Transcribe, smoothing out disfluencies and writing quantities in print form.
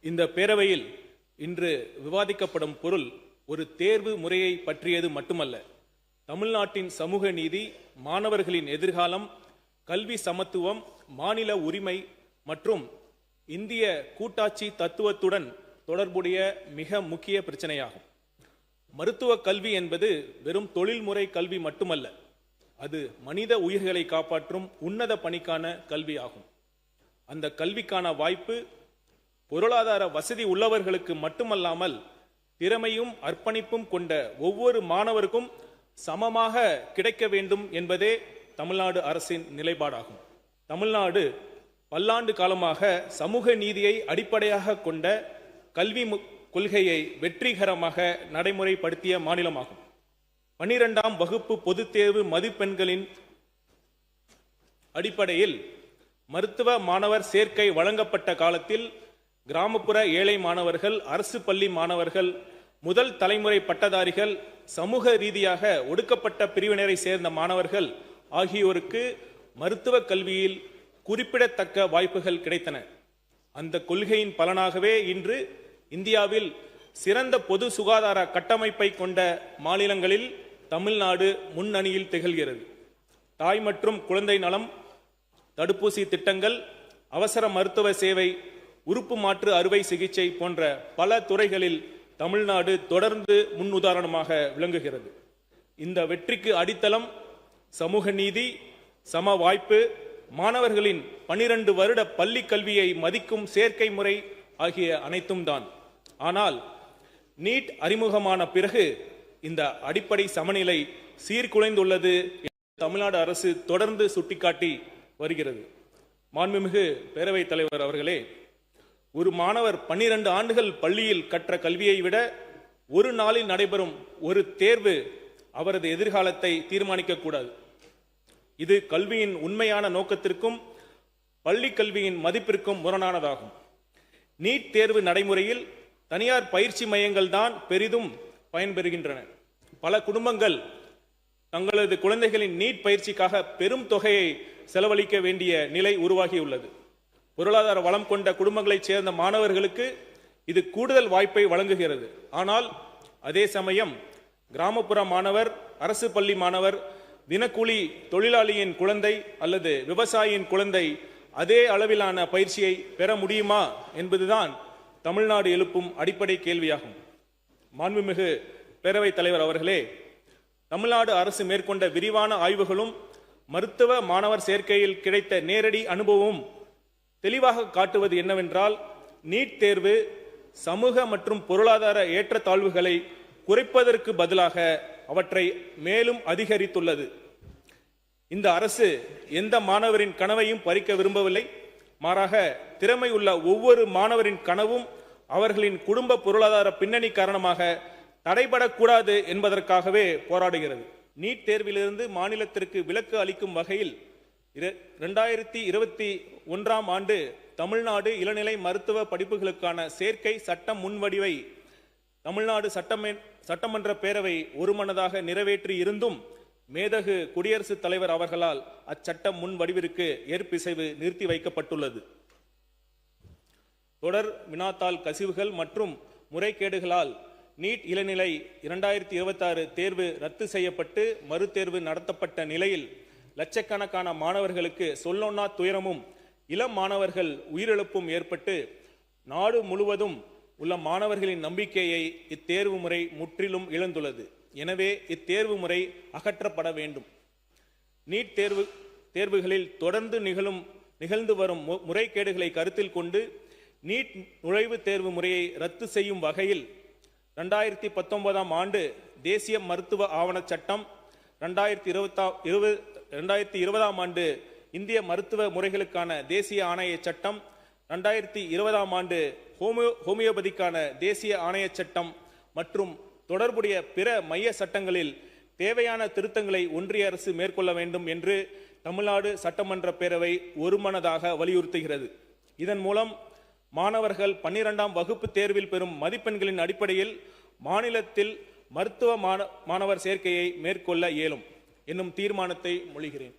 இந்த பேரவையில் இன்று விவாதிக்கப்படும் பொருள் ஒரு தேர்வு முறையை பற்றியது மட்டுமல்ல. தமிழ்நாட்டின் சமூக நீதி, மாணவர்களின் எதிர்காலம், கல்வி சமத்துவம், மாநில உரிமை மற்றும் இந்திய கூட்டாட்சி தத்துவத்துடன் தொடர்புடைய மிக முக்கிய பிரச்சனையாகும். மருத்துவ கல்வி என்பது வெறும் தொழில்முறை கல்வி மட்டுமல்ல, அது மனித உயிர்களை காப்பாற்றும் உன்னத பணிக்கான கல்வி ஆகும். அந்த கல்விக்கான வாய்ப்பு பொருளாதார வசதி உள்ளவர்களுக்கு மட்டுமல்லாமல் திறமையும் அர்ப்பணிப்பும் கொண்ட ஒவ்வொரு மாணவருக்கும் சமமாக கிடைக்க வேண்டும் என்பதே தமிழ்நாடு அரசின் நிலைப்பாடாகும். தமிழ்நாடு பல்லாண்டு காலமாக சமூக நீதியை அடிப்படையாக கொண்ட கல்வி கொள்கையை வெற்றிகரமாக நடைமுறைப்படுத்திய மாநிலமாகும். 12ஆம் வகுப்பு பொதுத் தேர்வு மதிப்பெண்களின் அடிப்படையில் மருத்துவ மாணவர் சேர்க்கை வழங்கப்பட்ட காலத்தில் கிராமப்புற ஏழை மாணவர்கள், அரசு பள்ளி மாணவர்கள், முதல் தலைமுறை பட்டதாரிகள், சமூக ரீதியாக ஒடுக்கப்பட்ட பிரிவினரை சேர்ந்த மாணவர்கள் ஆகியோருக்கு மருத்துவ கல்வியில் குறிப்பிடத்தக்க வாய்ப்புகள் கிடைத்தன. அந்த கொள்கையின் பலனாகவே இன்று இந்தியாவில் சிறந்த பொது சுகாதார கட்டமைப்பை கொண்ட மாநிலங்களில் தமிழ்நாடு முன்னணியில் திகழ்கிறது. தாய் மற்றும் குழந்தை நலம், தடுப்பூசி திட்டங்கள், அவசர மருத்துவ சேவை, உறுப்பு மாற்று அறுவை சிகிச்சை போன்ற பல துறைகளில் தமிழ்நாடு தொடர்ந்து முன்னுதாரணமாக விளங்குகிறது. இந்த வெற்றிக்கு அடித்தளம் சமூக நீதி, சம வாய்ப்பு, மாணவர்களின் 12 வருட பள்ளி கல்வியை மதிக்கும் சேர்க்கை முறை ஆகிய அனைத்தும் தான். ஆனால் நீட் அறிமுகமான பிறகு இந்த அடிப்படை சமநிலை சீர்குலைந்துள்ளது தமிழ்நாடு அரசு தொடர்ந்து சுட்டிக்காட்டி வருகிறது. மாண்புமிகு பேரவைத் தலைவர் அவர்களே, ஒரு மாணவர் 12 ஆண்டுகள் பள்ளியில் கற்ற கல்வியை விட ஒரு நாளில் நடைபெறும் ஒரு தேர்வு அவரது எதிர்காலத்தை தீர்மானிக்க கூடாது. இது கல்வியின் உண்மையான நோக்கத்திற்கும் பள்ளி கல்வியின் மதிப்பிற்கும் முரணானதாகும். நீட் தேர்வு நடைமுறையில் தனியார் பயிற்சி மையங்கள் தான் பெரிதும் பயன்பெறுகின்றன. பல குடும்பங்கள் தங்களது குழந்தைகளின் நீட் பயிற்சிக்காக பெரும் தொகையை செலவழிக்க வேண்டிய நிலை உருவாகியுள்ளது. பொருளாதார வளம் கொண்ட குடும்பங்களைச் சேர்ந்த மாணவர்களுக்கு இது கூடுதல் வாய்ப்பை வழங்குகிறது. ஆனால் அதே சமயம் கிராமப்புற மாணவர், அரசு பள்ளி மாணவர், தினக்கூலி தொழிலாளியின் குழந்தை அல்லது விவசாயியின் குழந்தை அதே அளவிலான பயிற்சியை பெற முடியுமா என்பதுதான் தமிழ்நாடு எழுப்பும் அடிப்படை கேள்வியாகும். மாண்புமிகு பேரவைத் தலைவர் அவர்களே, தமிழ்நாடு அரசு மேற்கொண்ட விரிவான ஆய்வுகளும் மருத்துவ மாணவர் சேர்க்கையில் கிடைத்த நேரடி அனுபவமும் தெளிவாக காட்டுவது என்னவென்றால், நீட் தேர்வு சமூக மற்றும் பொருளாதார ஏற்றத்தாழ்வுகளை குறைப்பதற்கு பதிலாக அவற்றை மேலும் அதிகரித்துள்ளது. இந்த அரசு எந்த மாணவரின் கனவையும் பறிக்க விரும்பவில்லை. மாறாக திறமை உள்ள ஒவ்வொரு மாணவரின் கனவும் அவர்களின் குடும்ப பொருளாதார பின்னணி காரணமாக தடைபடக்கூடாது என்பதற்காகவே போராடுகிறது. நீட் தேர்விலிருந்து மாநிலத்திற்கு விலக்கு அளிக்கும் வகையில் 2021ஆம் ஆண்டு தமிழ்நாடு இளநிலை மருத்துவ படிப்புகளுக்கான சேர்க்கை சட்ட முன்வடிவை தமிழ்நாடு சட்டமன்ற பேரவை ஒருமனதாக நிறைவேற்றி இருந்தும் மேதகு குடியரசுத் தலைவர் அவர்களால் அச்சட்ட முன்வடிவிற்கு ஏற்பிசைவு நிறுத்தி வைக்கப்பட்டுள்ளது. தொடர் வினாத்தாள் கசிவுகள் மற்றும் முறைகேடுகளால் நீட் இளநிலை 2026 தேர்வு ரத்து செய்யப்பட்டு மறுதேர்வு நடத்தப்பட்ட நிலையில் லட்சக்கணக்கான மாணவர்களுக்கு சொல்லொன்னா துயரமும் இளம் மாணவர்கள் உயிரிழப்பும் ஏற்பட்டு நாடு முழுவதும் உள்ள மாணவர்களின் நம்பிக்கையை இத்தேர்வு முறை முற்றிலும் இழந்துள்ளது. எனவே இத்தேர்வு முறை அகற்றப்பட வேண்டும். நீட் தேர்வுகளில் தொடர்ந்து நிகழ்ந்து வரும் முறைகேடுகளை கருத்தில் கொண்டு நீட் நுழைவுத் தேர்வு முறையை ரத்து செய்யும் வகையில் 2019ஆம் ஆண்டு தேசிய மருத்துவ ஆவணச் சட்டம், 2020ஆம் ஆண்டு இந்திய மருத்துவ முறைகளுக்கான தேசிய ஆணைய சட்டம், 2020ஆம் ஆண்டு ஹோமியோபதிக்கான தேசிய ஆணைய சட்டம் மற்றும் தொடர்புடைய பிற மைய சட்டங்களில் தேவையான திருத்தங்களை ஒன்றிய அரசு மேற்கொள்ள வேண்டும் என்று தமிழ்நாடு சட்டமன்ற பேரவை ஒருமனதாக வலியுறுத்துகிறது. இதன் மூலம் மாணவர்கள் 12ஆம் வகுப்பு தேர்வில் பெறும் மதிப்பெண்களின் அடிப்படையில் மாநிலத்தில் மருத்துவ மாணவர் சேர்க்கையை மேற்கொள்ள இயலும் என்னும் தீர்மானத்தை மொழிகிறேன்.